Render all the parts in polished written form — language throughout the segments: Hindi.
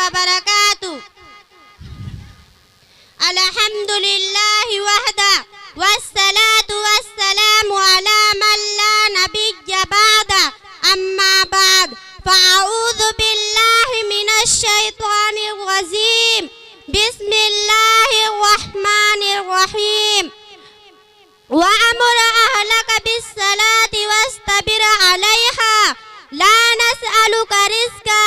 व बरकातुहू। अल्हम्दुलिल्लाहि वहदा वस्सलातु वस्सलामु अला मन ला नबिय्य बअदा अम्मा बाद फ़अऊज़ु बिल्लाहि मिनश शैतानिर रजीम। बिस्मिल्लाहिर रहमानिर रहीम। वअमुर अहलक बिस्सलाति वस्तबिर अलैहा ला नस्अलुका रिज़्क़ा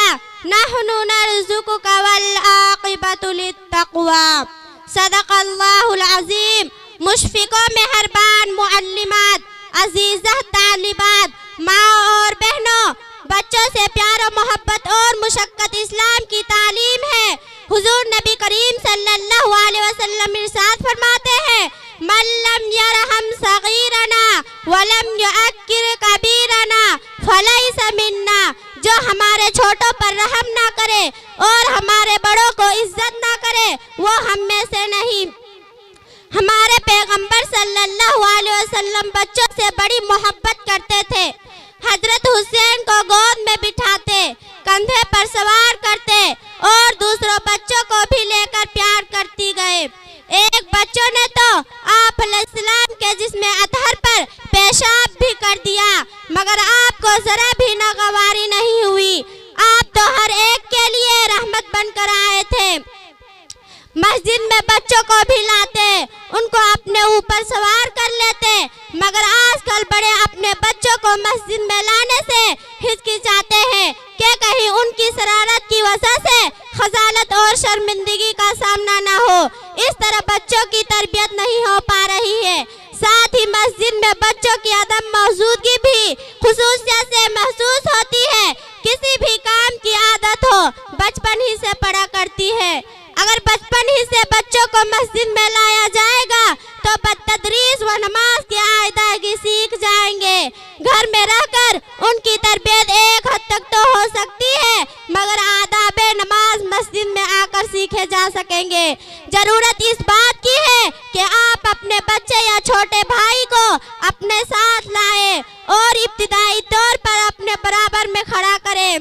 नहनु नर्ज़ुकुका वल आक़िबतु लित्तक़वा। सदक़ल्लाहुल अज़ीम। मुशफ़िक़ो मेहरबान मुअल्लिमात, अज़ीज़ा तालिबात, माँ और बहनों, बच्चों से प्यार और मोहब्बत और मुशक्क़त इस्लाम की तालीम है। हुज़ूर नबी करीम सल्लल्लाहु अलैहि वसल्लम इरशाद फरमाते हैं, मन लम यरहम सगीरना वलम युअक्किर कबीरना फलैसा मिन्ना। जो हमारे छोटों पर रहम ना करे और हमारे बड़ों को इज्जत ना करे वो हम में से नहीं। हमारे पैगंबर सल्लल्लाहु अलैहि वसल्लम बच्चों से बड़ी मोहब्बत करते थे। हजरत हुसैन को गोद में बिठाते, कंधे पर सवार करते और दूसरों बच्चों को भी लेकर प्यार करती गए। एक बच्चों ने तो आप अलैहिस्सलाम के जिस्म अतहर पर पेशाब भी कर दिया, मगर आपको जरा भी नागवारी नहीं हुई। आप तो हर एक के लिए रहमत बनकर आए थे। मस्जिद में बच्चों को भी लाते, उनको अपने ऊपर सवार कर लेते, मगर आजकल बड़े अपने बच्चों को मस्जिद में लाने से हिचकिचाते हैं कि कहीं उनकी शरारत की वजह से खजालत और शर्मिंदगी का सामना ना हो। इस तरह बच्चों की तरबियत नहीं हो पा रही है। साथ ही मस्जिद में बच्चों की अदम मौजूदगी भी खुसूसियत से महसूस होती है। किसी भी काम की आदत हो बचपन ही से पड़ा करती है। अगर बचपन ही से बच्चों को मस्जिद में लाया जाएगा तो बतदरीज व नमाज की अदायगी सीख जाएंगे। घर में रहकर उनकी तरबियत एक हद तक तो हो सकती है, मगर आदाब नमाज मस्जिद में आकर सीखे जा सकेंगे। जरूरत इस बात की है कि आप अपने बच्चे या छोटे भाई को अपने साथ लाएं और इब्तिदाई तौर पर अपने बराबर में खड़ा करें।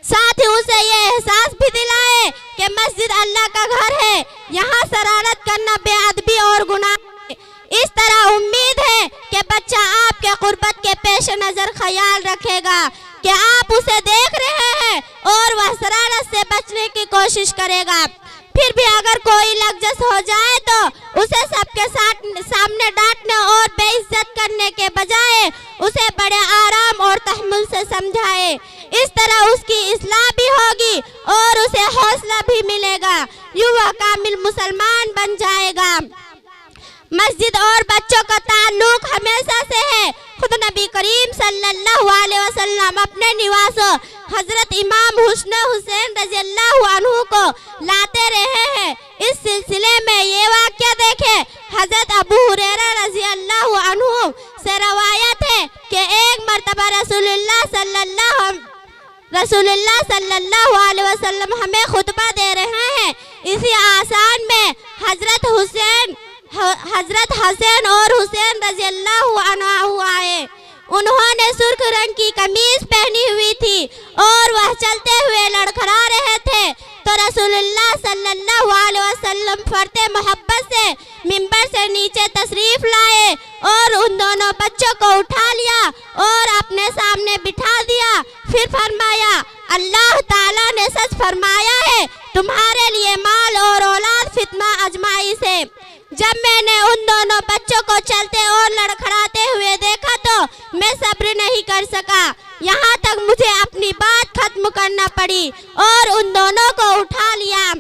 साथ ही उसे ये एहसास भी दिलाए कि मस्जिद अल्लाह का घर है, यहाँ शरारत करना बेअदबी और गुनाह है। इस तरह उम्मीद है कि बच्चा आपके कुर्बत के पेश नजर ख्याल रखेगा कि आप उसे देख रहे हैं और वह शरारत से बचने की कोशिश करेगा। फिर भी अगर कोई लग्जस हो जाए तो उसे सबके सामने डांटने और बेइज्जत करने के बजाय उसे बड़े आराम और तहम्मुल से समझाए। इस तरह उसकी इस्लाह भी होगी और उसे हौसला भी मिलेगा, यूं वह कामिल मुसलमान बन जाएगा। मस्जिद और बच्चों का ताल्लुक हमेशा से है। खुद नबी करीम सल्लल्लाहु अलैहि वसल्लम अपने निवासों हजरत इमाम हुस्न हुसैन रज़ियल्लाहु अन्हु को लाते रहे हैं। इस सिलसिले में ये वाक़या देखें, हजरत अबू हुरैरा रज़ियल्लाहु अन्हु से रवायत है कि एक मर्तबा रसूलुल्लाह सल्लल्लाहु अलैहि वसल्लम हमें खुतबा दे रहे हैं। इसी आसान में हजरत हसन और हुसैन रज़ियल्लाहु अन्हु आए। उन्होंने सुर्ख रंग की कमीज पहनी हुई थी और वह चलते हुए लड़खड़ा रहे थे तो रसूलुल्लाह सल्लल्लाहु अलैहि वसल्लम फरते मोहब्बत से मिंबर से नीचे तशरीफ लाए और उन दोनों बच्चों को उठा लिया और अपने सामने बिठा दिया। फिर फरमाया, अल्लाह ताला ने सच फरमाया है, तुम्हारे लिए माल और औलाद फितना आजमाइश है। जब मैंने उन दोनों बच्चों को चलते और लड़खड़ाते हुए देखा तो मैं सब्र नहीं कर सका, यहाँ तक मुझे अपनी बात खत्म करना पड़ी और उन दोनों को उठा लिया।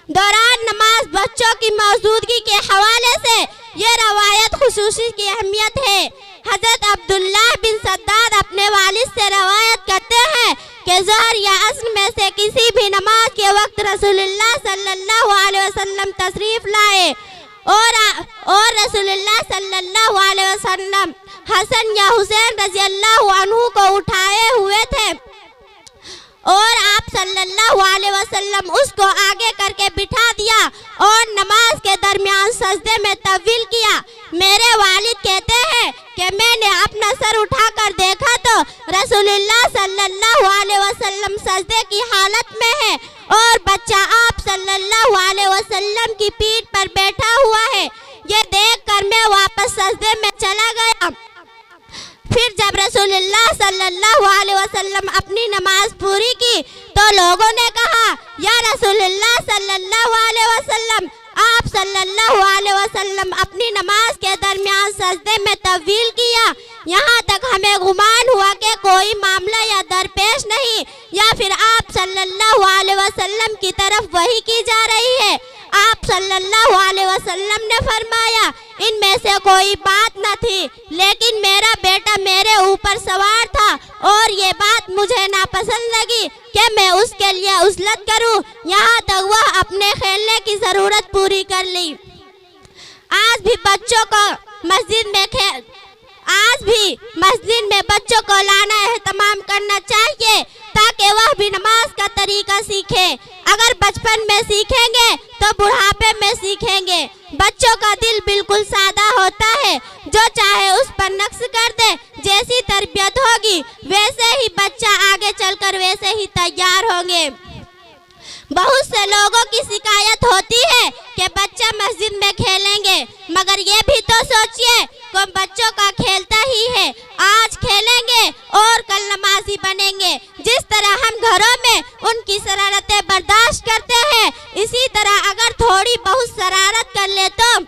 दौरान नमाज बच्चों की मौजूदगी के हवाले से ये रवायत खुसूसी की अहमियत है। हजरत अब्दुल्लाह बिन सद्दाद अपने वालिद से रवायत करते हैं कि ज़हर या अस्र में से किसी भी नमाज के वक्त रसूलुल्लाह सल्लल्लाहु अलैहि वसल्लम तशरीफ लाए और रसूलुल्लाह सल्लल्लाहु अलैहि वसल्लम हसन या हुसैन रज़ियल्लाहु अन्हु को उठाए हुए थे और आप सल्लल्लाहु अलैहि वसल्लम उसको आगे करके बिठा दिया और नमाज के दरमियान सजदे में तवील किया। मेरे वालिद कहते हैं कि मैंने अपना सर उठाकर देखा तो रसूलुल्लाह सल्लल्लाहु अलैहि वसल्लम वसल्लम सजदे की हालत में है और बच्चा आप सल्लल्लाहु अलैहि वसल्लम की पीठ पर बैठा हुआ है। ये देखकर मैं वापस सजदे में चला गया। फिर जब रसूलुल्लाह सल्लल्लाहु अलैहि वसल्लम अपनी नमाज पूरी की तो लोगों ने कहा, या रसूलुल्लाह सल्लल्लाहु अलैहि वसल्लम, आप सल्लल्लाहु अलैहि वसल्लम अपनी नमाज के दरमियान सजदे में तवील किया। यहाँ तक हमें गुमान हुआ कि कोई मामला या दरपेश नहीं, या फिर आप सल्लल्लाहु अलैहि वसल्लम की तरफ वही की जा रही है। आप सल्लल्लाहु अलैहि वसल्लम ने फरमाया, इनमें से कोई बात न थी, लेकिन मेरा बेटा मेरे ऊपर सवार था और ये बात मुझे नापसंद लगी कि मैं उसके लिए उज़लत करूं, यहाँ तक वह अपने खेलने की ज़रूरत पूरी कर ली। आज भी मस्जिद में बच्चों को लाना एहतमाम करना चाहिए ताकि वह भी नमाज का तरीका सीखे। अगर बचपन में सीखेंगे तो बुढ़ापे में सीखेंगे। बच्चों का दिल बिल्कुल सादा होता है, जो चाहे उस पर नक्श कर दे। जैसी तरबियत होगी वैसे ही बच्चा आगे चलकर वैसे ही तैयार होंगे। बहुत से लोगों की शिकायत होती है कि बच्चा मस्जिद में खेलेंगे, मगर ये भी तो सोचिए कि बच्चों का खेलता ही है। आज खेलेंगे और कल नमाजी बनेंगे। जिस तरह हम घरों में उनकी शरारतें बर्दाश्त करते हैं, इसी तरह अगर थोड़ी बहुत शरारत कर ले तो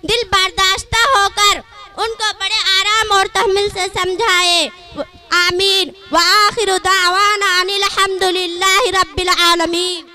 दिल बर्दाश्ता होकर उनको बड़े आराम और तहम्मुल से समझाए। आमीन व आखिरु दावाना अनिल हम्दुलिल्लाहि रब्बिल आलमीन।